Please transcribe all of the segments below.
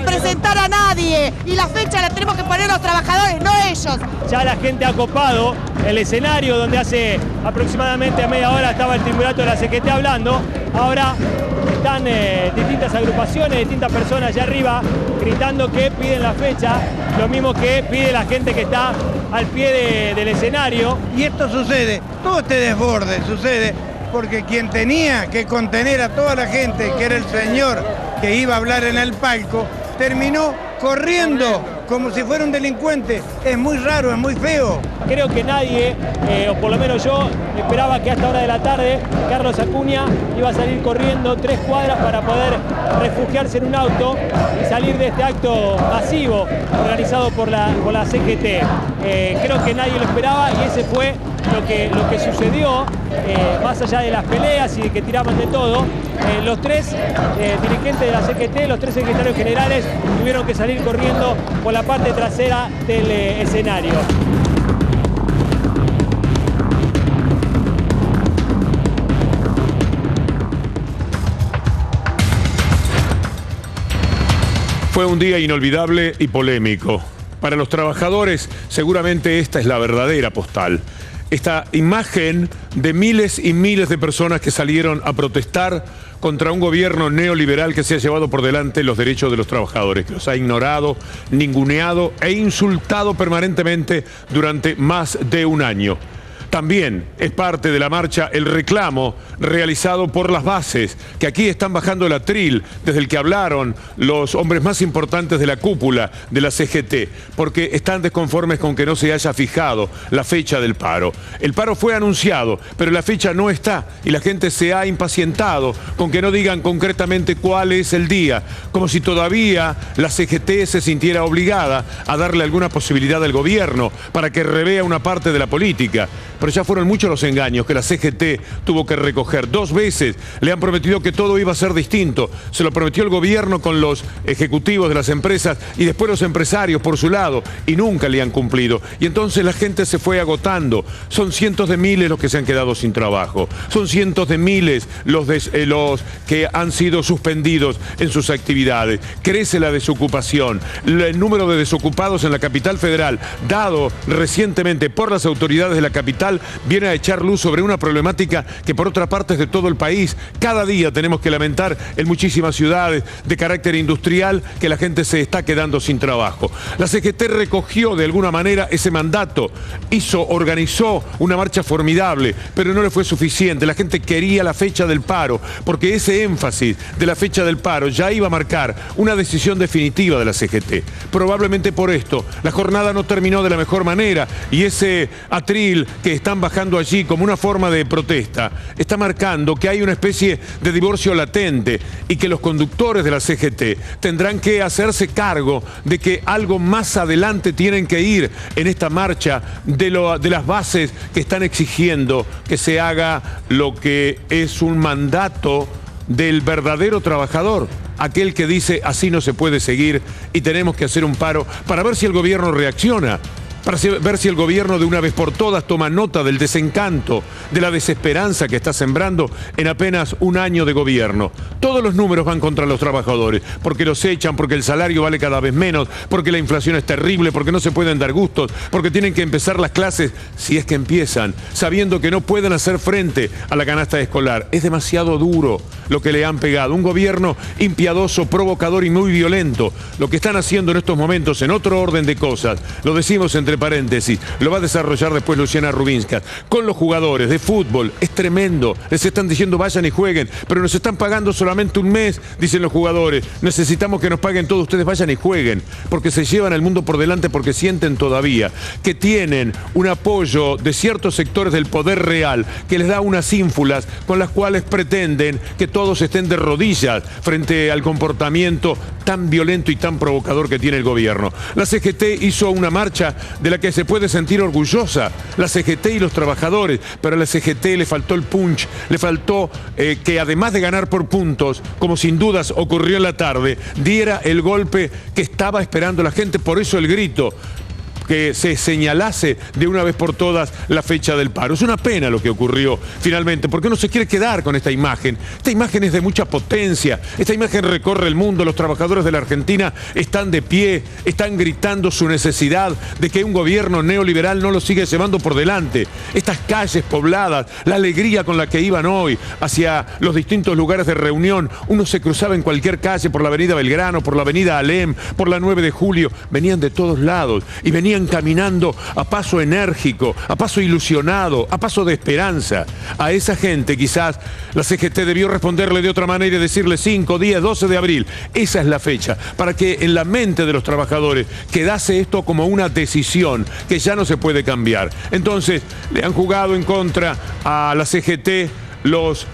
representar a nadie y la fecha la tenemos que poner los trabajadores, no ellos. Ya la gente ha copado el escenario donde hace aproximadamente media hora estaba el triunvirato de la CGT hablando. Ahora están distintas agrupaciones, distintas personas allá arriba gritando que piden la fecha, lo mismo que pide la gente que está al pie del escenario. Y esto sucede, todo este desborde sucede porque quien tenía que contener a toda la gente, que era el señor que iba a hablar en el palco, terminó corriendo como si fuera un delincuente. Es muy raro, es muy feo. Creo que nadie, o por lo menos yo, esperaba que a esta hora de la tarde Carlos Acuña iba a salir corriendo 3 cuadras para poder refugiarse en un auto y salir de este acto masivo organizado por la CGT. Creo que nadie lo esperaba y ese fue lo que sucedió, más allá de las peleas y de que tiraban de todo. Los 3 dirigentes de la CGT, los 3 secretarios generales, tuvieron que salir corriendo por la parte trasera del escenario. Fue un día inolvidable y polémico. Para los trabajadores, seguramente esta es la verdadera postal. Esta imagen de miles y miles de personas que salieron a protestar contra un gobierno neoliberal que se ha llevado por delante los derechos de los trabajadores, que los ha ignorado, ninguneado e insultado permanentemente durante más de un año. También es parte de la marcha el reclamo realizado por las bases, que aquí están bajando el atril, desde el que hablaron los hombres más importantes de la cúpula de la CGT, porque están desconformes con que no se haya fijado la fecha del paro. El paro fue anunciado, pero la fecha no está, y la gente se ha impacientado con que no digan concretamente cuál es el día, como si todavía la CGT se sintiera obligada a darle alguna posibilidad al gobierno para que revea una parte de la política. Pero ya fueron muchos los engaños que la CGT tuvo que recoger. 2 veces le han prometido que todo iba a ser distinto. Se lo prometió el gobierno con los ejecutivos de las empresas y después los empresarios por su lado, y nunca le han cumplido. Y entonces la gente se fue agotando. Son cientos de miles los que se han quedado sin trabajo. Son cientos de miles los que han sido suspendidos en sus actividades. Crece la desocupación. El número de desocupados en la capital federal, dado recientemente por las autoridades de la capital, viene a echar luz sobre una problemática que por otra parte es de todo el país. Cada día tenemos que lamentar en muchísimas ciudades de carácter industrial que la gente se está quedando sin trabajo. La CGT recogió de alguna manera ese mandato, organizó una marcha formidable, pero no le fue suficiente. La gente quería la fecha del paro, porque ese énfasis de la fecha del paro ya iba a marcar una decisión definitiva de la CGT. Probablemente por esto la jornada no terminó de la mejor manera y ese atril que están bajando allí como una forma de protesta está marcando que hay una especie de divorcio latente y que los conductores de la CGT tendrán que hacerse cargo de que algo más adelante tienen que ir en esta marcha de las bases que están exigiendo que se haga lo que es un mandato del verdadero trabajador, aquel que dice así no se puede seguir y tenemos que hacer un paro para ver si el gobierno reacciona, para ver si el gobierno de una vez por todas toma nota del desencanto, de la desesperanza que está sembrando en apenas un año de gobierno. Todos los números van contra los trabajadores, porque los echan, porque el salario vale cada vez menos, porque la inflación es terrible, porque no se pueden dar gustos, porque tienen que empezar las clases, si es que empiezan, sabiendo que no pueden hacer frente a la canasta escolar. Es demasiado duro lo que le han pegado. Un gobierno impiadoso, provocador y muy violento. Lo que están haciendo en estos momentos, en otro orden de cosas, lo decimos entre paréntesis, lo va a desarrollar después Luciana Rubinskas, con los jugadores de fútbol, es tremendo. Les están diciendo vayan y jueguen, pero nos están pagando solamente un mes, dicen los jugadores. Necesitamos que nos paguen todos, ustedes vayan y jueguen, porque se llevan el mundo por delante, porque sienten todavía que tienen un apoyo de ciertos sectores del poder real que les da unas ínfulas con las cuales pretenden que todos estén de rodillas frente al comportamiento tan violento y tan provocador que tiene el gobierno. La CGT hizo una marcha de la que se puede sentir orgullosa, la CGT y los trabajadores, pero a la CGT le faltó el punch, le faltó que además de ganar por puntos, como sin dudas ocurrió en la tarde, diera el golpe que estaba esperando la gente. Por eso el grito, que se señalase de una vez por todas la fecha del paro. Es una pena lo que ocurrió finalmente, porque uno se quiere quedar con esta imagen. Esta imagen es de mucha potencia, esta imagen recorre el mundo, los trabajadores de la Argentina están de pie, están gritando su necesidad de que un gobierno neoliberal no lo siga llevando por delante. Estas calles pobladas, la alegría con la que iban hoy hacia los distintos lugares de reunión, uno se cruzaba en cualquier calle, por la avenida Belgrano, por la avenida Alem, por la 9 de Julio, venían de todos lados y venían caminando a paso enérgico, a paso ilusionado, a paso de esperanza. A esa gente quizás la CGT debió responderle de otra manera y decirle 5, 10, 12 de abril. Esa es la fecha, para que en la mente de los trabajadores quedase esto como una decisión que ya no se puede cambiar. Entonces, le han jugado en contra a la CGT los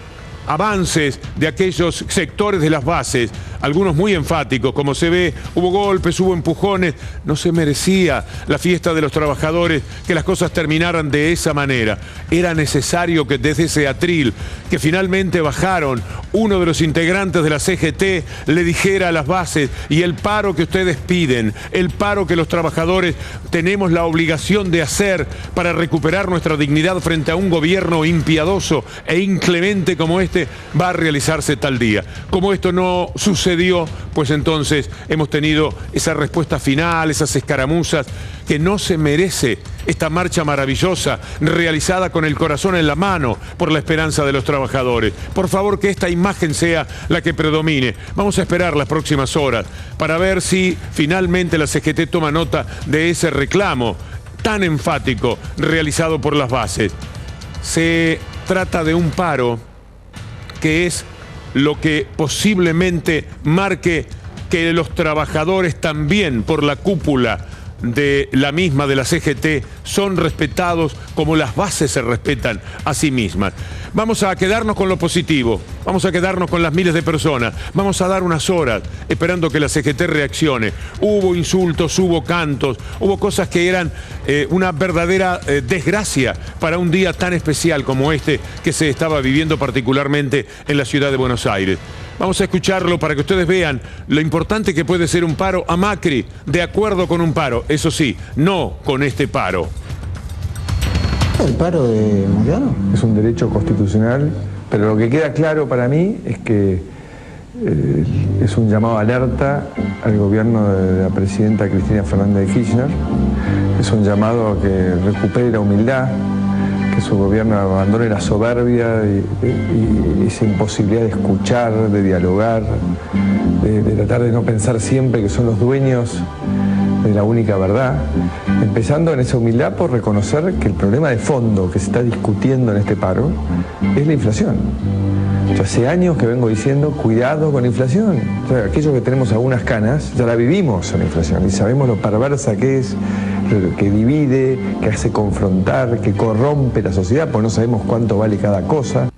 avances de aquellos sectores de las bases, algunos muy enfáticos, como se ve, hubo golpes, hubo empujones, no se merecía la fiesta de los trabajadores que las cosas terminaran de esa manera. Era necesario que desde ese atril, que finalmente bajaron, uno de los integrantes de la CGT le dijera a las bases: y el paro que ustedes piden, el paro que los trabajadores tenemos la obligación de hacer para recuperar nuestra dignidad frente a un gobierno impiadoso e inclemente como este, va a realizarse tal día. Como esto no sucedió, pues entonces hemos tenido esa respuesta final, esas escaramuzas que no se merece esta marcha maravillosa realizada con el corazón en la mano por la esperanza de los trabajadores. Por favor, que esta imagen sea la que predomine. Vamos a esperar las próximas horas para ver si finalmente la CGT toma nota de ese reclamo tan enfático realizado por las bases. Se trata de un paro que es lo que posiblemente marque que los trabajadores también por la cúpula de la misma, de la CGT, son respetados como las bases se respetan a sí mismas. Vamos a quedarnos con lo positivo, vamos a quedarnos con las miles de personas, vamos a dar unas horas esperando que la CGT reaccione. Hubo insultos, hubo cantos, hubo cosas que eran una verdadera desgracia para un día tan especial como este que se estaba viviendo particularmente en la ciudad de Buenos Aires. Vamos a escucharlo para que ustedes vean lo importante que puede ser un paro. A Macri, de acuerdo con un paro, eso sí, no con este paro. ¿El paro de Moyano? Es un derecho constitucional, pero lo que queda claro para mí es que es un llamado a alerta al gobierno de la presidenta Cristina Fernández de Kirchner. Es un llamado a que recupere la humildad, que su gobierno abandone la soberbia y esa imposibilidad de escuchar, de dialogar, de tratar de no pensar siempre que son los dueños de la única verdad, empezando en esa humildad por reconocer que el problema de fondo que se está discutiendo en este paro es la inflación. Yo hace años que vengo diciendo, cuidado con la inflación. O sea, aquellos que tenemos algunas canas, ya la vivimos en la inflación y sabemos lo perversa que es, que divide, que hace confrontar, que corrompe la sociedad, porque no sabemos cuánto vale cada cosa.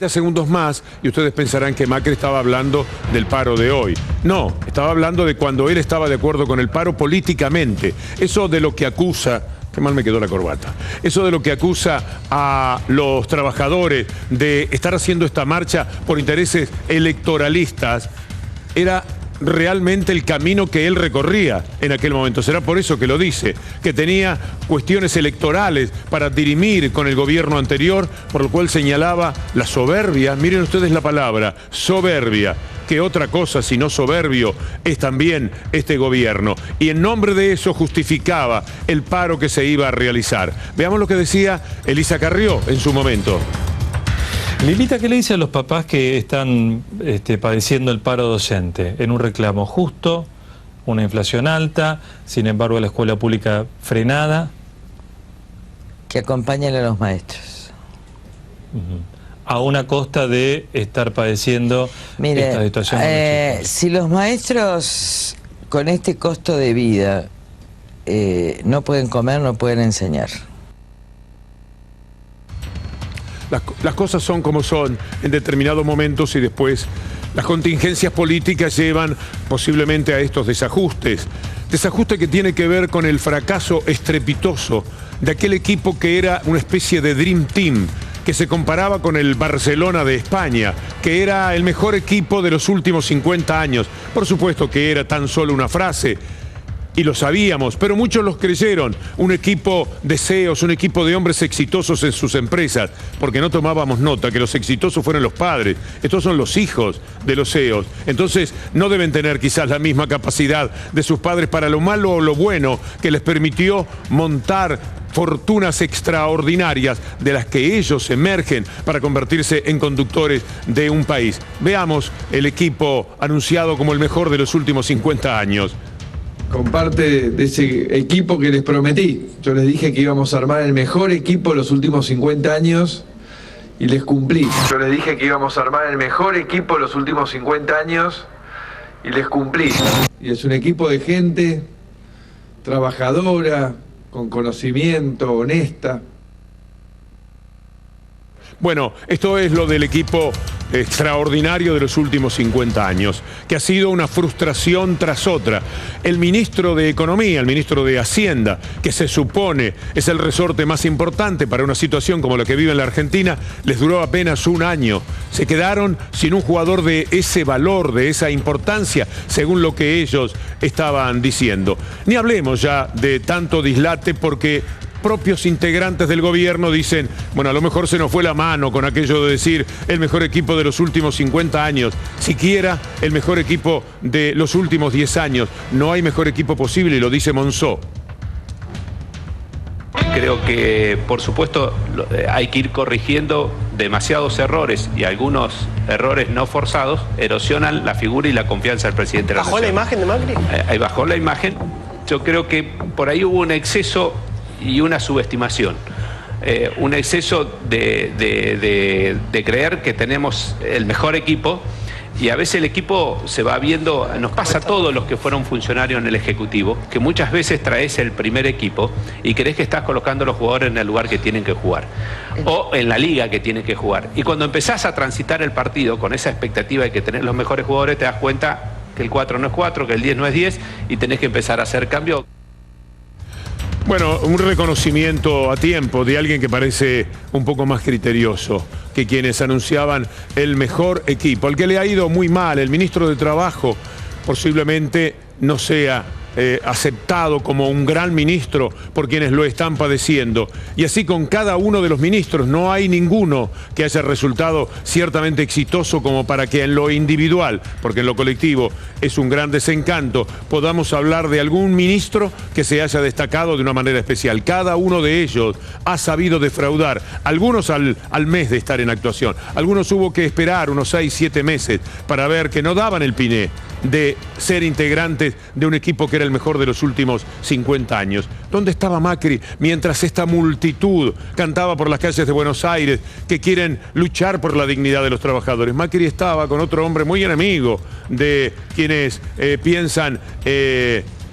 Segundos más y ustedes pensarán que Macri estaba hablando del paro de hoy. No, estaba hablando de cuando él estaba de acuerdo con el paro políticamente. Eso de lo que acusa, qué mal me quedó la corbata, eso de lo que acusa a los trabajadores de estar haciendo esta marcha por intereses electoralistas, era realmente el camino que él recorría en aquel momento. Será por eso que lo dice, que tenía cuestiones electorales para dirimir con el gobierno anterior, por lo cual señalaba la soberbia. Miren ustedes la palabra, soberbia, que otra cosa sino soberbio es también este gobierno. Y en nombre de eso justificaba el paro que se iba a realizar. Veamos lo que decía Elisa Carrió en su momento. Lilita, ¿qué le dice a los papás que están padeciendo el paro docente? En un reclamo justo, una inflación alta, sin embargo la escuela pública frenada. Que acompañen a los maestros. A una costa de estar padeciendo esta situación. Si los maestros con este costo de vida no pueden comer, no pueden enseñar. Las cosas son como son en determinados momentos y después las contingencias políticas llevan posiblemente a estos desajustes. Desajuste que tiene que ver con el fracaso estrepitoso de aquel equipo que era una especie de Dream Team, que se comparaba con el Barcelona de España, que era el mejor equipo de los últimos 50 años. Por supuesto que era tan solo una frase. y lo sabíamos, pero muchos los creyeron. Un equipo de CEOs, un equipo de hombres exitosos en sus empresas, porque no tomábamos nota que los exitosos fueron los padres. Estos son los hijos de los CEOs. Entonces no deben tener quizás la misma capacidad de sus padres para lo malo o lo bueno que les permitió montar fortunas extraordinarias de las que ellos emergen para convertirse en conductores de un país. Veamos el equipo anunciado como el mejor de los últimos 50 años. Con parte de ese equipo que les prometí. Yo les dije que íbamos a armar el mejor equipo de los últimos 50 años y les cumplí. Yo les dije que íbamos a armar el mejor equipo de los últimos 50 años y les cumplí. Y es un equipo de gente trabajadora, con conocimiento, honesta. Bueno, esto es lo del equipo extraordinario de los últimos 50 años, que ha sido una frustración tras otra. El ministro de Economía, el ministro de Hacienda, que se supone es el resorte más importante para una situación como la que vive en la Argentina, les duró apenas un año. Se quedaron sin un jugador de ese valor, de esa importancia, según lo que ellos estaban diciendo. Ni hablemos ya de tanto dislate, porque propios integrantes del gobierno dicen, bueno, a lo mejor se nos fue la mano con aquello de decir el mejor equipo de los últimos 50 años, siquiera el mejor equipo de los últimos 10 años. No hay mejor equipo posible, y lo dice Monzó. Creo que, por supuesto, hay que ir corrigiendo demasiados errores, y algunos errores no forzados erosionan la figura y la confianza del presidente de la Nación. ¿Bajó la imagen de Macri? Ahí bajó la imagen. Yo creo que por ahí hubo un exceso y una subestimación, un exceso de creer que tenemos el mejor equipo, y a veces el equipo se va viendo, nos pasa a todos los que fueron funcionarios en el Ejecutivo, que muchas veces traes el primer equipo y crees que estás colocando a los jugadores en el lugar que tienen que jugar, o en la liga que tienen que jugar, y cuando empezás a transitar el partido con esa expectativa de que tenés los mejores jugadores, te das cuenta que el 4 no es 4, que el 10 no es 10, y tenés que empezar a hacer cambios. Bueno, un reconocimiento a tiempo de alguien que parece un poco más criterioso que quienes anunciaban el mejor equipo. Al que le ha ido muy mal, el ministro de Trabajo, posiblemente no sea aceptado como un gran ministro por quienes lo están padeciendo. Y así con cada uno de los ministros, no hay ninguno que haya resultado ciertamente exitoso como para que en lo individual, porque en lo colectivo es un gran desencanto, podamos hablar de algún ministro que se haya destacado de una manera especial. Cada uno de ellos ha sabido defraudar, algunos al mes de estar en actuación, algunos hubo que esperar unos 6, 7 meses para ver que no daban el piné de ser integrantes de un equipo que era el mejor de los últimos 50 años. ¿Dónde estaba Macri mientras esta multitud cantaba por las calles de Buenos Aires que quieren luchar por la dignidad de los trabajadores? Macri estaba con otro hombre muy enemigo de quienes piensan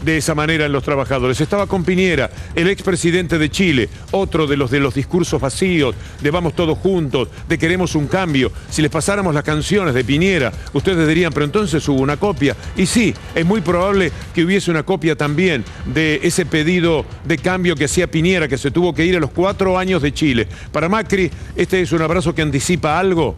de esa manera en los trabajadores. Estaba con Piñera, el expresidente de Chile, otro de los discursos vacíos, de vamos todos juntos, de queremos un cambio. Si les pasáramos las canciones de Piñera, ustedes dirían, pero entonces hubo una copia. Y sí, es muy probable que hubiese una copia también de ese pedido de cambio que hacía Piñera, que se tuvo que ir a los 4 años de Chile. Para Macri, ¿este es un abrazo que anticipa algo?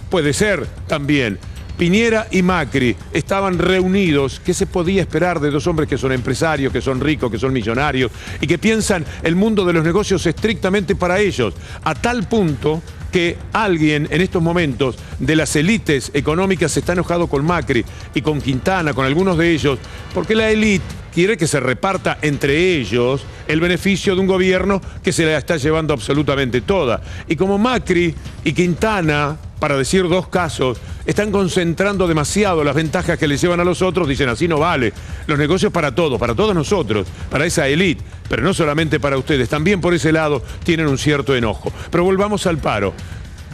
Puede ser también. Piñera y Macri estaban reunidos. ¿Qué se podía esperar de dos hombres que son empresarios, que son ricos, que son millonarios y que piensan el mundo de los negocios estrictamente para ellos? A tal punto que alguien en estos momentos de las élites económicas está enojado con Macri y con Quintana, con algunos de ellos, porque la élite quiere que se reparta entre ellos el beneficio de un gobierno que se la está llevando absolutamente toda. Y como Macri y Quintana, para decir dos casos, están concentrando demasiado las ventajas que le llevan a los otros, dicen así no vale. Los negocios para todos nosotros, para esa élite, pero no solamente para ustedes, también por ese lado tienen un cierto enojo. Pero volvamos al paro.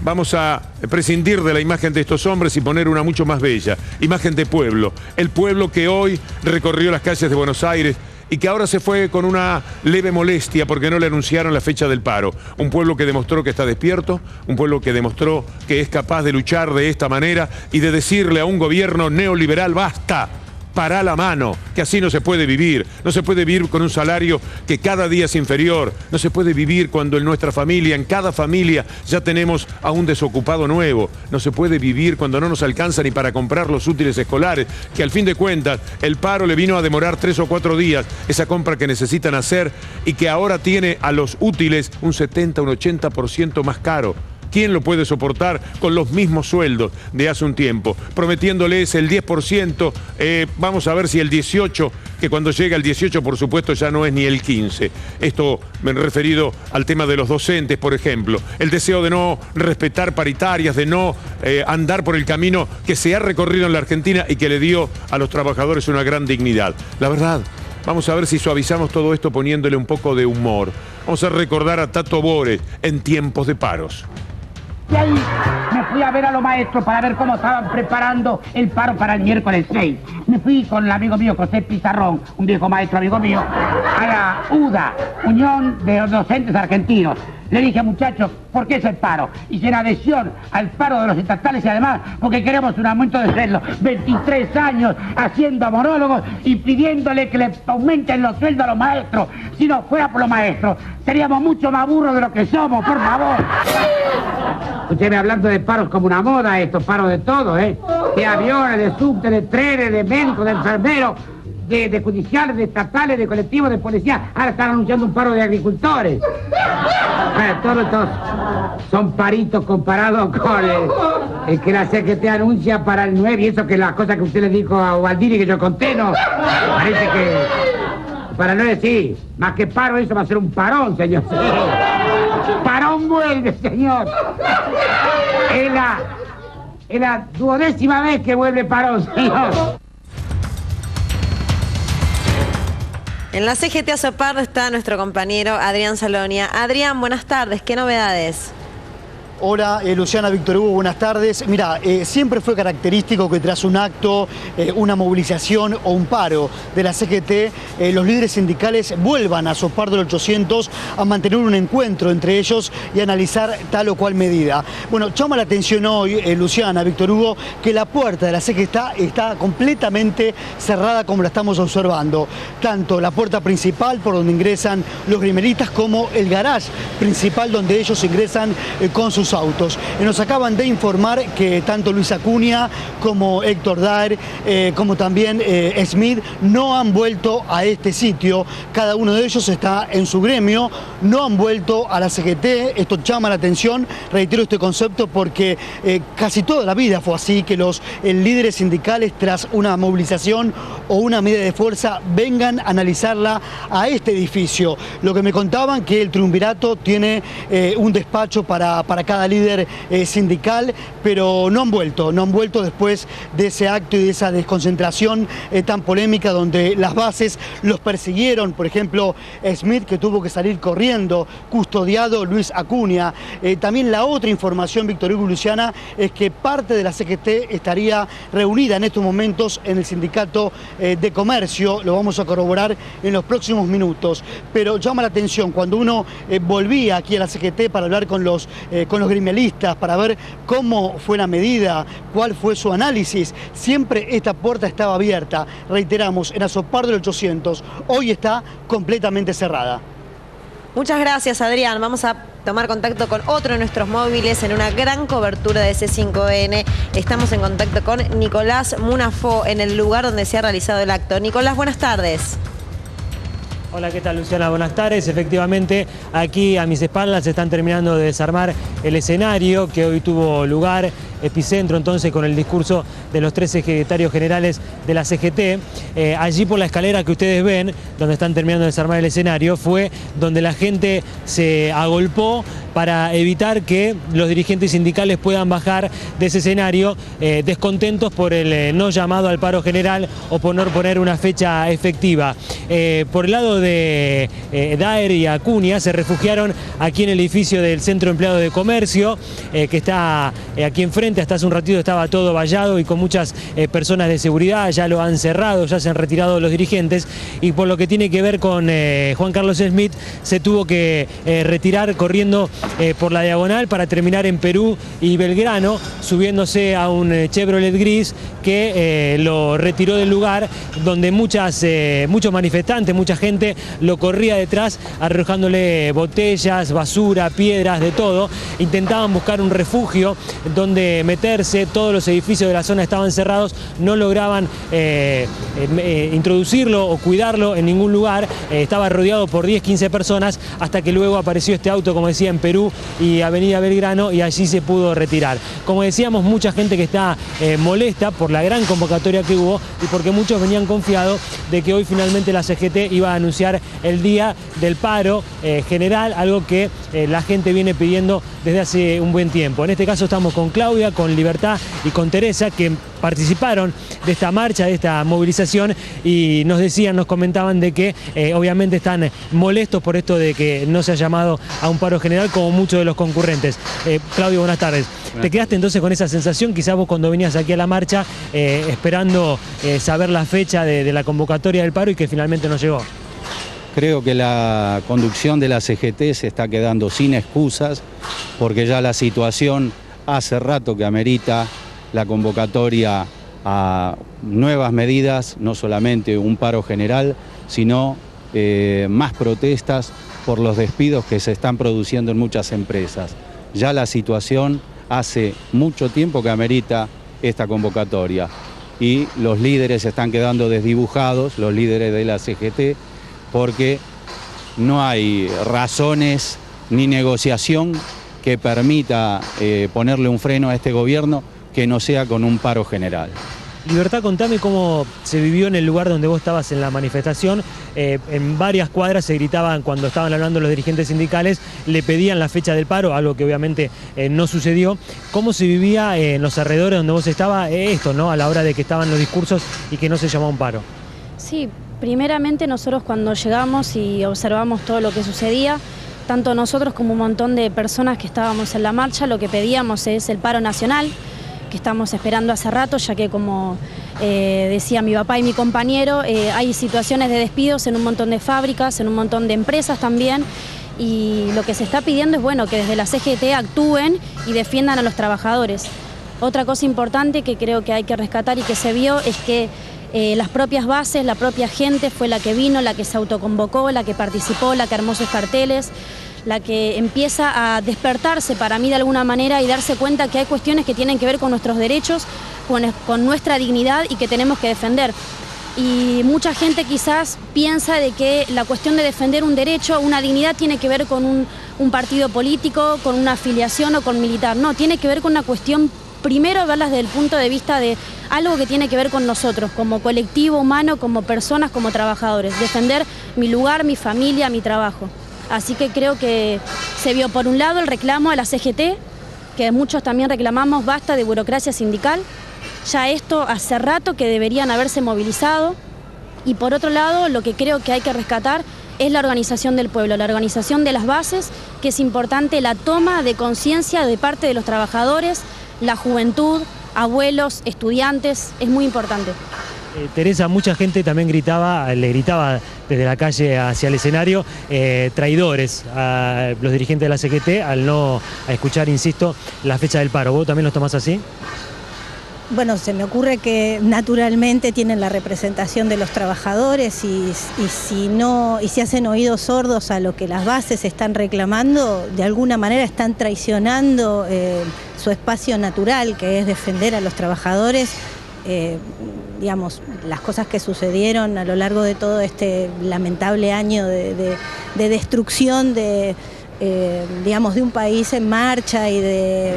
Vamos a prescindir de la imagen de estos hombres y poner una mucho más bella, imagen de pueblo. El pueblo que hoy recorrió las calles de Buenos Aires y que ahora se fue con una leve molestia porque no le anunciaron la fecha del paro. Un pueblo que demostró que está despierto, un pueblo que demostró que es capaz de luchar de esta manera y de decirle a un gobierno neoliberal, basta, Pará la mano, que así no se puede vivir. No se puede vivir con un salario que cada día es inferior. No se puede vivir cuando en nuestra familia, en cada familia, ya tenemos a un desocupado nuevo. No se puede vivir cuando no nos alcanza ni para comprar los útiles escolares, que al fin de cuentas el paro le vino a demorar 3 o 4 días esa compra que necesitan hacer y que ahora tiene a los útiles un 70, un 80% más caro. ¿Quién lo puede soportar con los mismos sueldos de hace un tiempo? Prometiéndoles el 10%, vamos a ver si el 18%, que cuando llega el 18% por supuesto ya no es ni el 15%. Esto me he referido al tema de los docentes, por ejemplo. El deseo de no respetar paritarias, de no andar por el camino que se ha recorrido en la Argentina y que le dio a los trabajadores una gran dignidad. La verdad, vamos a ver si suavizamos todo esto poniéndole un poco de humor. Vamos a recordar a Tato Bores en tiempos de paros. Y ahí me fui a ver a los maestros para ver cómo estaban preparando el paro para el miércoles 6. Me fui con el amigo mío, José Pizarrón, un viejo maestro amigo mío, a la UDA, Unión de Docentes Argentinos. Le dije, muchachos, ¿por qué es el paro? Y en adhesión al paro de los estatales y además porque queremos un aumento de sueldo. 23 años haciendo monólogos y pidiéndole que le aumenten los sueldos a los maestros. Si no fuera por los maestros, seríamos mucho más burros de lo que somos, por favor. Escúcheme, hablando de paros como una moda, estos paros de todo, de aviones, de subte, de trenes, de médicos, de enfermeros, de judiciales, de estatales, de colectivos, de policía. Ahora están anunciando un paro de agricultores. Todos son paritos comparados con el que la CGT anuncia para el 9 y eso que las cosas que usted le dijo a Ubaldini que yo conté, no. Parece que para el 9 sí, más que paro eso va a ser un parón, señor. Parón vuelve, señor. Es la 12ª vez que vuelve parón, señor. En la CGT Azopardo está nuestro compañero Adrián Salonia. Adrián, buenas tardes, ¿qué novedades? Hola, Luciana, Víctor Hugo, buenas tardes. Mira, siempre fue característico que tras un acto, una movilización o un paro de la CGT, los líderes sindicales vuelvan a Azopardo del 800 a mantener un encuentro entre ellos y analizar tal o cual medida. Bueno, llama la atención hoy, Luciana, Víctor Hugo, que la puerta de la CGT está completamente cerrada como la estamos observando. Tanto la puerta principal por donde ingresan los grimelistas como el garage principal donde ellos ingresan con sus autos. Nos acaban de informar que tanto Luis Acuña como Héctor Daer, como también Smith, no han vuelto a este sitio. Cada uno de ellos está en su gremio, no han vuelto a la CGT. Esto llama la atención, reitero este concepto, porque casi toda la vida fue así, que los líderes sindicales tras una movilización o una medida de fuerza vengan a analizarla a este edificio. Lo que me contaban que el triunvirato tiene un despacho para cada líder sindical, pero no han vuelto después de ese acto y de esa desconcentración tan polémica donde las bases los persiguieron. Por ejemplo, Smith, que tuvo que salir corriendo, custodiado Luis Acuña. También la otra información, Víctor Hugo y Luciana, es que parte de la CGT estaría reunida en estos momentos en el sindicato de comercio. Lo vamos a corroborar en los próximos minutos. Pero llama la atención, cuando uno volvía aquí a la CGT para hablar con los grimelistas, para ver cómo fue la medida, cuál fue su análisis, siempre esta puerta estaba abierta. Reiteramos, en Azopardo del 800, hoy está completamente cerrada. Muchas gracias, Adrián. Vamos a tomar contacto con otro de nuestros móviles en una gran cobertura de C5N. Estamos en contacto con Nicolás Munafó en el lugar donde se ha realizado el acto. Nicolás, buenas tardes. Hola, ¿qué tal, Luciana? Buenas tardes. Efectivamente, aquí a mis espaldas se están terminando de desarmar el escenario que hoy tuvo lugar, epicentro entonces con el discurso de los 3 secretarios generales de la CGT. Allí por la escalera que ustedes ven, donde están terminando de desarmar el escenario, fue donde la gente se agolpó para evitar que los dirigentes sindicales puedan bajar de ese escenario descontentos por el no llamado al paro general o por no poner una fecha efectiva. Por el lado de Daer y Acuña se refugiaron aquí en el edificio del Centro Empleado de Comercio, que está aquí enfrente Realmente hasta hace un ratito estaba todo vallado y con muchas personas de seguridad. Ya lo han cerrado, ya se han retirado los dirigentes, y por lo que tiene que ver con Juan Carlos Smith, se tuvo que retirar corriendo por la diagonal para terminar en Perú y Belgrano, subiéndose a un Chevrolet gris que lo retiró del lugar, donde muchos manifestantes, mucha gente lo corría detrás, arrojándole botellas, basura, piedras, de todo. Intentaban buscar un refugio donde meterse. Todos los edificios de la zona estaban cerrados, no lograban introducirlo o cuidarlo en ningún lugar. Estaba rodeado por 10, 15 personas, hasta que luego apareció este auto, como decía, en Perú y Avenida Belgrano, y allí se pudo retirar. Como decíamos, mucha gente que está molesta por la gran convocatoria que hubo y porque muchos venían confiados de que hoy finalmente la CGT iba a anunciar el día del paro general, algo que la gente viene pidiendo desde hace un buen tiempo. En este caso estamos con Claudia, con Libertad y con Teresa, que participaron de esta marcha, de esta movilización, y nos comentaban de que obviamente están molestos por esto de que no se ha llamado a un paro general como muchos de los concurrentes. Claudio, buenas tardes. ¿Te quedaste entonces con esa sensación, quizás vos cuando venías aquí a la marcha, esperando saber la fecha de la convocatoria del paro y que finalmente no llegó? Creo que la conducción de la CGT se está quedando sin excusas, porque ya la situación hace rato que amerita la convocatoria a nuevas medidas, no solamente un paro general, sino más protestas por los despidos que se están produciendo en muchas empresas. Ya la situación hace mucho tiempo que amerita esta convocatoria y los líderes están quedando desdibujados, los líderes de la CGT, porque no hay razones ni negociación que permita ponerle un freno a este gobierno que no sea con un paro general. Libertad, contame cómo se vivió en el lugar donde vos estabas en la manifestación. En varias cuadras se gritaban, cuando estaban hablando los dirigentes sindicales, le pedían la fecha del paro, algo que obviamente no sucedió. ¿Cómo se vivía en los alrededores donde vos estabas esto, ¿no?, a la hora de que estaban los discursos y que no se llamó a un paro? Sí, primeramente nosotros cuando llegamos y observamos todo lo que sucedía, tanto nosotros como un montón de personas que estábamos en la marcha, lo que pedíamos es el paro nacional, que estamos esperando hace rato, ya que como decía mi papá y mi compañero, hay situaciones de despidos en un montón de fábricas, en un montón de empresas también, y lo que se está pidiendo es, bueno, que desde la CGT actúen y defiendan a los trabajadores. Otra cosa importante que creo que hay que rescatar y que se vio es que las propias bases, la propia gente fue la que vino, la que se autoconvocó, la que participó, la que armó sus carteles, la que empieza a despertarse para mí de alguna manera y darse cuenta que hay cuestiones que tienen que ver con nuestros derechos, con nuestra dignidad y que tenemos que defender. Y mucha gente quizás piensa de que la cuestión de defender un derecho, una dignidad, tiene que ver con un partido político, con una afiliación o con militar. No, tiene que ver con una cuestión, primero verlas desde el punto de vista de algo que tiene que ver con nosotros, como colectivo humano, como personas, como trabajadores. Defender mi lugar, mi familia, mi trabajo. Así que creo que se vio por un lado el reclamo a la CGT, que muchos también reclamamos basta de burocracia sindical. Ya esto hace rato que deberían haberse movilizado. Y por otro lado, lo que creo que hay que rescatar es la organización del pueblo, la organización de las bases, que es importante la toma de conciencia de parte de los trabajadores, la juventud, abuelos, estudiantes, es muy importante. Teresa, mucha gente también le gritaba desde la calle hacia el escenario, traidores a los dirigentes de la CGT al no escuchar, insisto, la fecha del paro. ¿Vos también los tomás así? Bueno, se me ocurre que naturalmente tienen la representación de los trabajadores y si hacen oídos sordos a lo que las bases están reclamando, de alguna manera están traicionando su espacio natural, que es defender a los trabajadores. Digamos, las cosas que sucedieron a lo largo de todo este lamentable año de destrucción digamos, de un país en marcha y de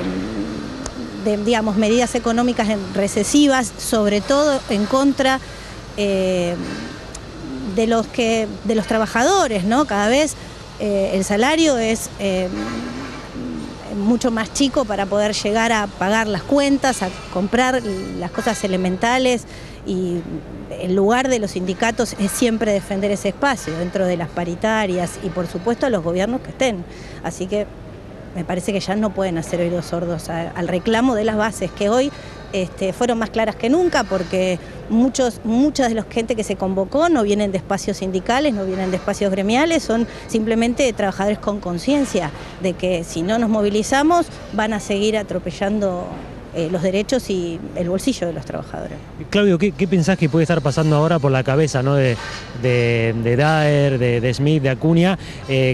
digamos, medidas económicas recesivas, sobre todo en contra de los trabajadores, ¿no? Cada vez el salario es mucho más chico para poder llegar a pagar las cuentas, a comprar las cosas elementales, y el lugar de los sindicatos es siempre defender ese espacio dentro de las paritarias y por supuesto a los gobiernos que estén. Así que me parece que ya no pueden hacer oídos sordos al reclamo de las bases, que hoy fueron más claras que nunca, porque mucha de la gente que se convocó no vienen de espacios sindicales, no vienen de espacios gremiales, son simplemente trabajadores con conciencia de que si no nos movilizamos van a seguir atropellando los derechos y el bolsillo de los trabajadores. Claudio, ¿qué pensás que puede estar pasando ahora por la cabeza, ¿no? de Daer, de Smith, de Acuña?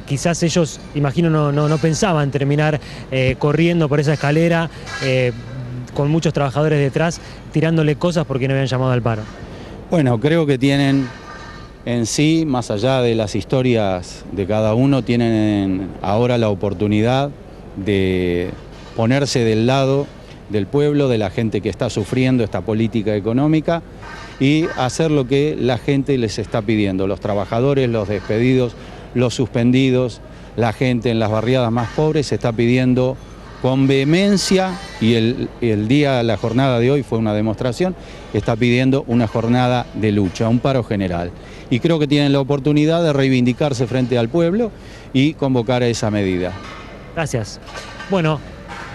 Quizás ellos, imagino, no pensaban terminar corriendo por esa escalera con muchos trabajadores detrás, tirándole cosas porque no habían llamado al paro. Bueno, creo que tienen en sí, más allá de las historias de cada uno, tienen ahora la oportunidad de ponerse del lado del pueblo, de la gente que está sufriendo esta política económica y hacer lo que la gente les está pidiendo, los trabajadores, los despedidos, los suspendidos, la gente en las barriadas más pobres se está pidiendo con vehemencia y la jornada de hoy fue una demostración, está pidiendo una jornada de lucha, un paro general. Y creo que tienen la oportunidad de reivindicarse frente al pueblo y convocar a esa medida. Gracias. Bueno,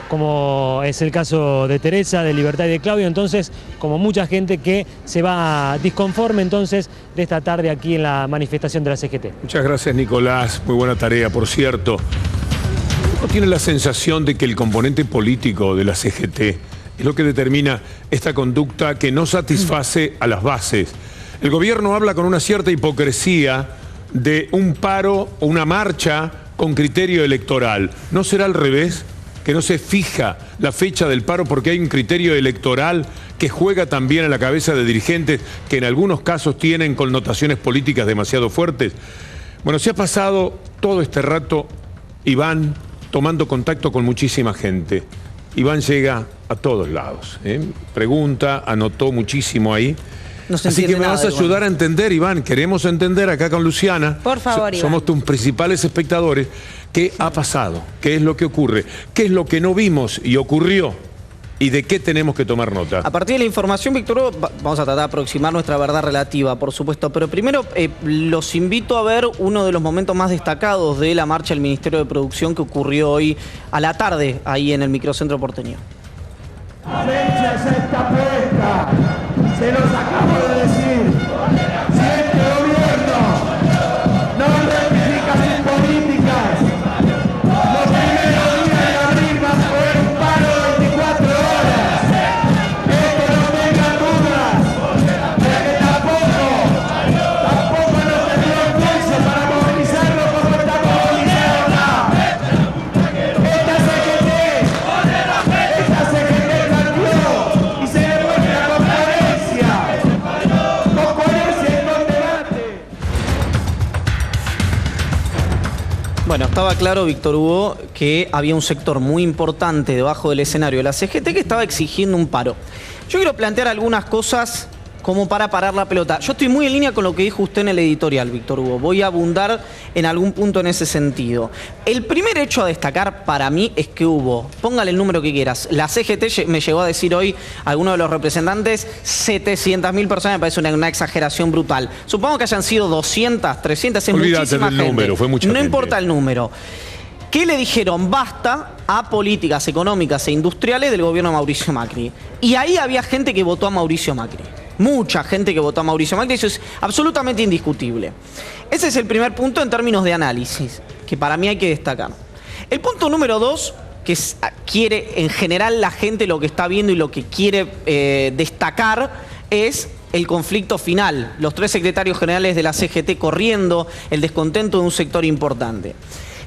como es el caso de Teresa, de Libertad y de Claudio, entonces, como mucha gente que se va disconforme entonces de esta tarde aquí en la manifestación de la CGT. Muchas gracias, Nicolás, muy buena tarea, por cierto. ¿No tiene la sensación de que el componente político de la CGT es lo que determina esta conducta que no satisface a las bases? El gobierno habla con una cierta hipocresía de un paro o una marcha con criterio electoral. ¿No será al revés? Que no se fija la fecha del paro porque hay un criterio electoral que juega también a la cabeza de dirigentes que en algunos casos tienen connotaciones políticas demasiado fuertes. Bueno, se ha pasado todo este rato Iván tomando contacto con muchísima gente. Iván llega a todos lados, pregunta, anotó muchísimo ahí. No se Así que me nada, vas a ayudar a entender, Iván. Queremos entender acá con Luciana. Por favor, Iván. Somos tus principales espectadores. ¿Qué ha pasado? ¿Qué es lo que ocurre? ¿Qué es lo que no vimos y ocurrió? ¿Y de qué tenemos que tomar nota? A partir de la información, Víctor Hugo, vamos a tratar de aproximar nuestra verdad relativa, por supuesto. Pero primero los invito a ver uno de los momentos más destacados de la marcha del Ministerio de Producción que ocurrió hoy a la tarde, ahí en el microcentro porteño. La fecha ya está puesta, se los acabo de decir. Si este gobierno no rectifica sus políticas, los primeros días de abril va a poner un paro de 24 horas. Esto no tengan dudas, porque tampoco nos tendría un peso para movilizarlo como está movilizado acá. Esta CGT calculó y se demuestra con coherencia y con debate. Bueno, estaba claro, Víctor Hugo, que había un sector muy importante debajo del escenario de la CGT que estaba exigiendo un paro. Yo quiero plantear algunas cosas como para parar la pelota. Yo estoy muy en línea con lo que dijo usted en el editorial, Víctor Hugo. Voy a abundar en algún punto en ese sentido. El primer hecho a destacar para mí es que hubo, póngale el número que quieras, la CGT me llegó a decir hoy, alguno de los representantes, 700.000 personas, me parece una exageración brutal. Supongo que hayan sido 200, 300, es muchísima gente. Número, fue mucha gente. No importa el número. ¿Qué le dijeron? Basta a políticas económicas e industriales del gobierno de Mauricio Macri. Y ahí había gente que votó a Mauricio Macri. Mucha gente que votó a Mauricio Macri, eso es absolutamente indiscutible. Ese es el primer punto en términos de análisis, que para mí hay que destacar. El punto número 2, que quiere en general la gente lo que está viendo y lo que quiere destacar, es el conflicto final. Los 3 secretarios generales de la CGT corriendo, el descontento de un sector importante.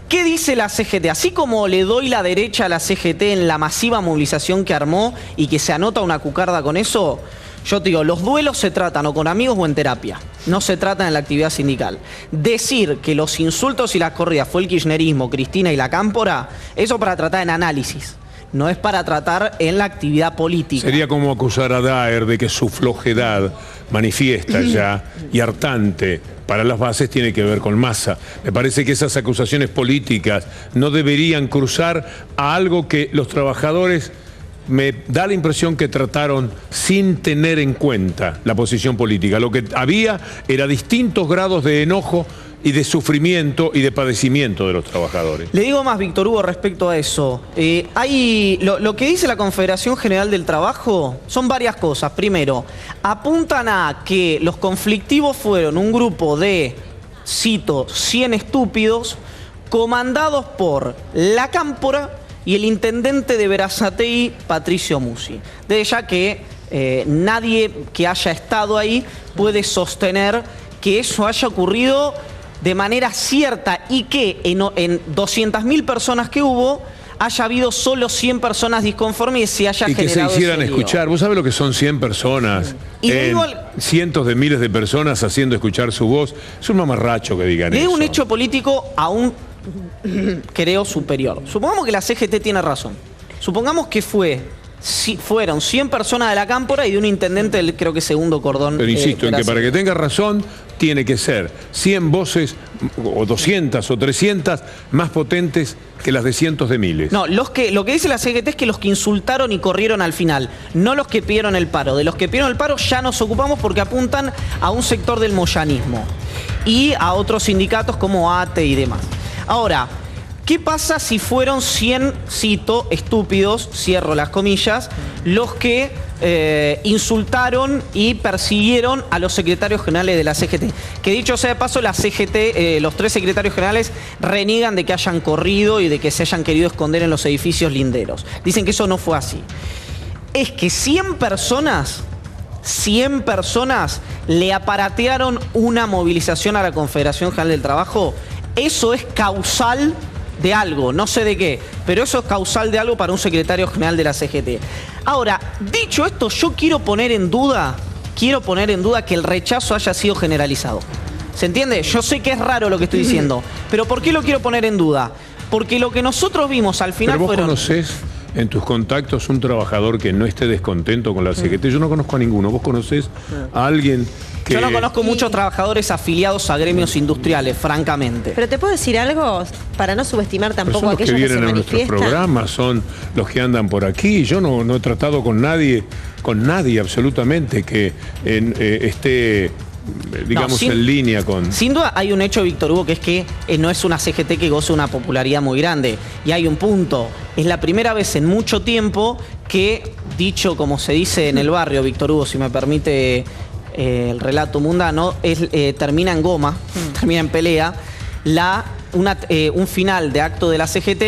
¿Qué dice la CGT? Así como le doy la derecha a la CGT en la masiva movilización que armó y que se anota una cucarda con eso, yo te digo, los duelos se tratan o con amigos o en terapia, no se tratan en la actividad sindical. Decir que los insultos y las corridas fue el kirchnerismo, Cristina y la Cámpora, eso para tratar en análisis, no es para tratar en la actividad política. Sería como acusar a Daer de que su flojedad manifiesta ya y hartante para las bases tiene que ver con Massa. Me parece que esas acusaciones políticas no deberían cruzar a algo que los trabajadores me da la impresión que trataron sin tener en cuenta la posición política. Lo que había era distintos grados de enojo y de sufrimiento y de padecimiento de los trabajadores. Le digo más, Víctor Hugo, respecto a eso. Lo que dice la Confederación General del Trabajo son varias cosas. Primero, apuntan a que los conflictivos fueron un grupo de, cito, 100 estúpidos, comandados por la Cámpora y el intendente de Berazategui, Patricio Musi. De ya que nadie que haya estado ahí puede sostener que eso haya ocurrido de manera cierta y que en 200.000 personas que hubo haya habido solo 100 personas disconformes y se haya generado. Y que se hicieran ese lío. escuchar. ¿Vos sabés lo que son 100 personas? Y digo, cientos de miles de personas haciendo escuchar su voz. Es un mamarracho que digan de eso. un hecho político aún, creo, superior. Supongamos que la CGT tiene razón. Supongamos que fueron 100 personas de la Cámpora y de un intendente del, creo que, segundo cordón. Pero insisto en que para que tenga razón tiene que ser 100 voces o 200 o 300 más potentes que las de cientos de miles. No, lo que dice la CGT es que los que insultaron y corrieron al final, no los que pidieron el paro. De los que pidieron el paro ya nos ocupamos porque apuntan a un sector del moyanismo y a otros sindicatos como ATE y demás. Ahora, ¿qué pasa si fueron 100, cito, estúpidos, cierro las comillas, los que insultaron y persiguieron a los secretarios generales de la CGT? Que dicho sea de paso, la CGT, los 3 secretarios generales reniegan de que hayan corrido y de que se hayan querido esconder en los edificios linderos. Dicen que eso no fue así. Es que 100 personas le aparatearon una movilización a la Confederación General del Trabajo. Eso es causal de algo, no sé de qué, pero eso es causal de algo para un secretario general de la CGT. Ahora, dicho esto, yo quiero poner en duda que el rechazo haya sido generalizado. ¿Se entiende? Yo sé que es raro lo que estoy diciendo, pero ¿por qué lo quiero poner en duda? Porque lo que nosotros vimos al final ¿Pero vos fueron... conocés en tus contactos un trabajador que no esté descontento con la CGT? Yo no conozco a ninguno. ¿Vos conocés a alguien que...? Yo no conozco muchos trabajadores afiliados a gremios industriales, francamente. Pero te puedo decir algo, para no subestimar tampoco a Son los aquellos que que se vienen a nuestros manifiestan. programas, son los que andan por aquí. Yo no he tratado con nadie absolutamente que esté, digamos, en línea con... Sin duda hay un hecho, Víctor Hugo, que es que no es una CGT que goza una popularidad muy grande. Y hay un punto. Es la primera vez en mucho tiempo que, dicho como se dice en el barrio, Víctor Hugo, si me permite el relato mundano, termina en goma, termina en pelea, un final de acto de la CGT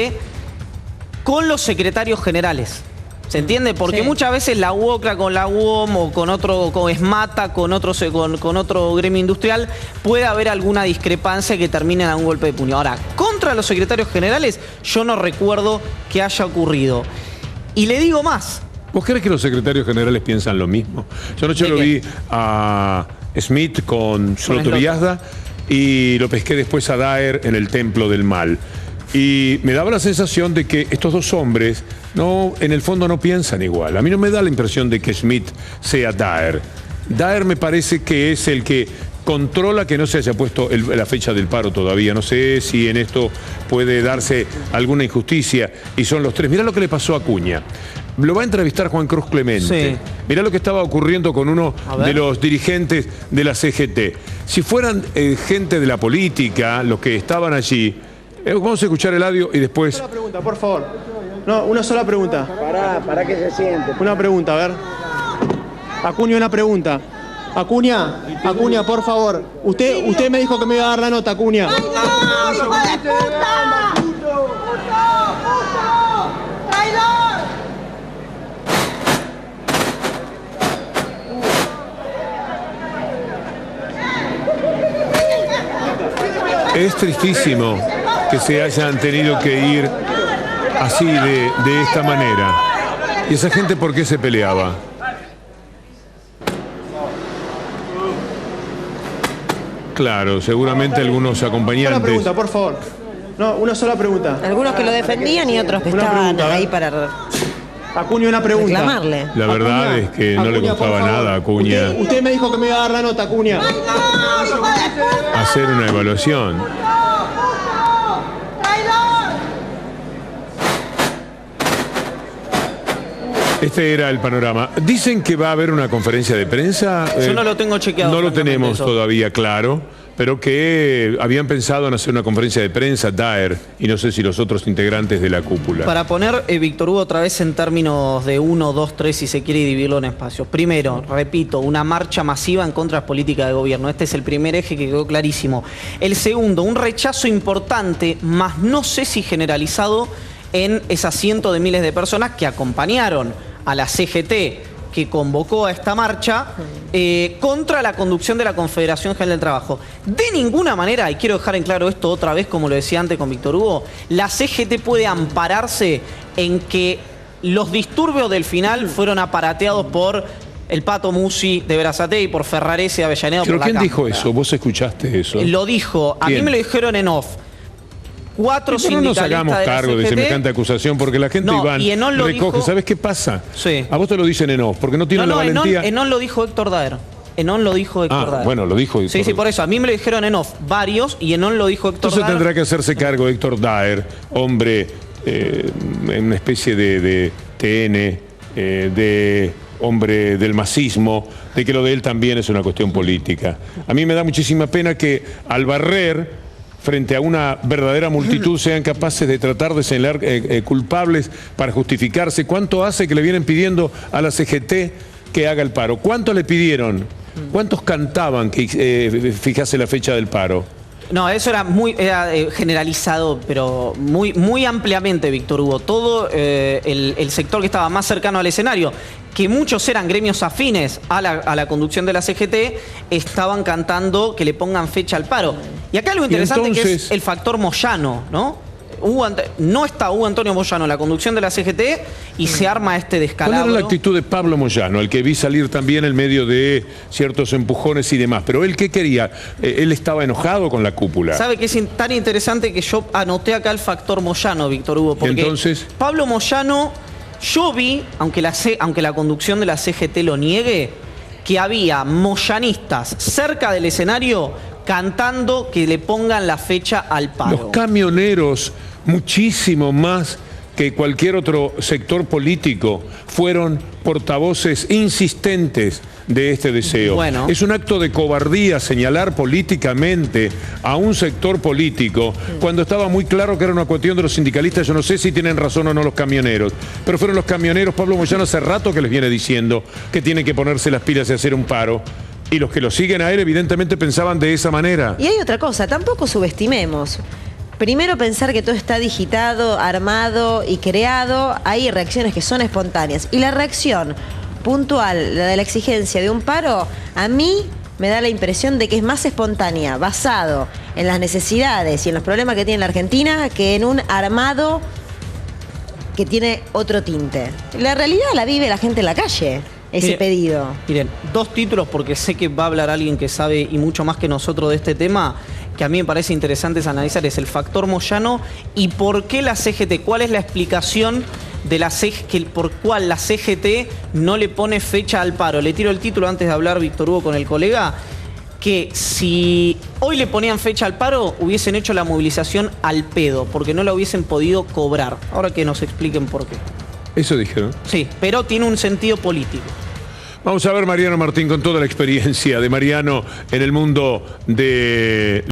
con los secretarios generales. ¿Se entiende? Porque Sí. muchas veces la UOCRA con la UOM o con ESMATA, con otro gremio industrial, puede haber alguna discrepancia que termine en un golpe de puño. Ahora, contra los secretarios generales, yo no recuerdo que haya ocurrido. Y le digo más. ¿Vos crees que los secretarios generales piensan lo mismo? Yo anoche lo vi a Smith con Slotoviazda y lo pesqué después a Daer en el Templo del Mal. Y me daba la sensación de que estos dos hombres en el fondo no piensan igual. A mí no me da la impresión de que Smith sea Daer. Daer me parece que es el que controla que no se haya puesto la fecha del paro todavía. No sé si en esto puede darse alguna injusticia. Y son los 3. Mirá lo que le pasó a Acuña. Lo va a entrevistar Juan Cruz Clemente. Sí. Mirá lo que estaba ocurriendo con uno de los dirigentes de la CGT. Si fueran gente de la política, los que estaban allí, vamos a escuchar el audio y después... Una pregunta, por favor. No, una sola pregunta. Para que se siente. Una pregunta, a ver. Acuña, una pregunta. Acuña, por favor. Usted me dijo que me iba a dar la nota, Acuña. ¡Ay, no, hijo de puta! ¡Puto! ¡Traidor! Es tristísimo que se hayan tenido que ir así, de esta manera. ¿Y esa gente por qué se peleaba? Claro, seguramente algunos acompañantes... Una pregunta, por favor. No, una sola pregunta. Algunos que lo defendían y otros que Una estaban pregunta, ahí para Acuña, una pregunta. reclamarle. La verdad es que no le Acuña, gustaba por favor. nada a Acuña Usted me dijo que me iba a dar la nota, Acuña. hacer una evaluación. Este era el panorama. Dicen que va a haber una conferencia de prensa. Yo no lo tengo chequeado. No lo tenemos eso todavía claro, pero que habían pensado en hacer una conferencia de prensa, Daer, y no sé si los otros integrantes de la cúpula. Para poner, Víctor Hugo, otra vez en términos de 1, 2, 3, si se quiere dividirlo en espacios. Primero, repito, una marcha masiva en contra de las políticas de gobierno. Este es el primer eje que quedó clarísimo. El segundo, un rechazo importante, más no sé si generalizado, en esas cientos de miles de personas que acompañaron a la CGT que convocó a esta marcha contra la conducción de la Confederación General del Trabajo. De ninguna manera, y quiero dejar en claro esto otra vez, como lo decía antes con Víctor Hugo, la CGT puede ampararse en que los disturbios del final fueron aparateados por el Pato Musi de Berazategui, por Ferrarese de Avellaneda. ¿Pero por quién la dijo Cámpora. eso? ¿Vos escuchaste eso? Lo dijo, a mí me lo dijeron en off. 4 no sindicalistas nos hagamos de la cargo de CGT. semejante acusación, porque la gente, No, Iván, y Enol lo recoge. dijo- ¿Sabes qué pasa? Sí. A vos te lo dicen en off, porque no tienen la valentía. Enol lo dijo Héctor Daer. Enol lo dijo Héctor Daer. Bueno, lo dijo Héctor. Sí, por eso. A mí me lo dijeron en off varios y Enol lo dijo Héctor Entonces Daer. tendrá que hacerse cargo Héctor Daer, hombre en una especie de TN, de hombre del masismo, de que lo de él también es una cuestión política. A mí me da muchísima pena que al barrer frente a una verdadera multitud sean capaces de tratar de señalar culpables para justificarse. ¿Cuánto hace que le vienen pidiendo a la CGT que haga el paro? ¿Cuánto le pidieron? ¿Cuántos cantaban que fijase la fecha del paro? No, eso era muy generalizado, pero muy ampliamente, Víctor Hugo. Todo el sector que estaba más cercano al escenario, que muchos eran gremios afines a la conducción de la CGT, estaban cantando que le pongan fecha al paro. Y acá algo interesante que es el factor Moyano, ¿no? No está Hugo Antonio Moyano en la conducción de la CGT y se arma este descalabro. ¿Cuál era la actitud de Pablo Moyano, el que vi salir también en medio de ciertos empujones y demás? Pero él, ¿qué quería? Él estaba enojado con la cúpula. ¿Sabe qué es tan interesante que yo anoté acá el factor Moyano, Víctor Hugo? Porque entonces, Pablo Moyano, yo vi, aunque la conducción de la CGT lo niegue, que había moyanistas cerca del escenario cantando que le pongan la fecha al paro. los camioneros, muchísimo más que cualquier otro sector político, fueron portavoces insistentes de este deseo. Bueno. Es un acto de cobardía señalar políticamente a un sector político cuando estaba muy claro que era una cuestión de los sindicalistas. Yo no sé si tienen razón o no los camioneros, pero fueron los camioneros. Pablo Moyano hace rato que les viene diciendo que tienen que ponerse las pilas y hacer un paro. Y los que lo siguen a él evidentemente pensaban de esa manera. Y hay otra cosa, tampoco subestimemos. Primero pensar que todo está digitado, armado y creado, hay reacciones que son espontáneas. Y la reacción puntual, la de la exigencia de un paro, a mí me da la impresión de que es más espontánea, basado en las necesidades y en los problemas que tiene la Argentina, que en un armado que tiene otro tinte. La realidad la vive la gente en la calle, ese pedido. Miren, 2 títulos porque sé que va a hablar alguien que sabe y mucho más que nosotros de este tema, que a mí me parece interesante analizar, es el factor Moyano y por qué la CGT, cuál es la explicación de la por cuál la CGT no le pone fecha al paro. Le tiro el título antes de hablar, Víctor Hugo, con el colega, que si hoy le ponían fecha al paro, hubiesen hecho la movilización al pedo, porque no la hubiesen podido cobrar. Ahora que nos expliquen por qué. Eso dijeron. Sí, pero tiene un sentido político. Vamos a ver Mariano Martín con toda la experiencia de Mariano en el mundo de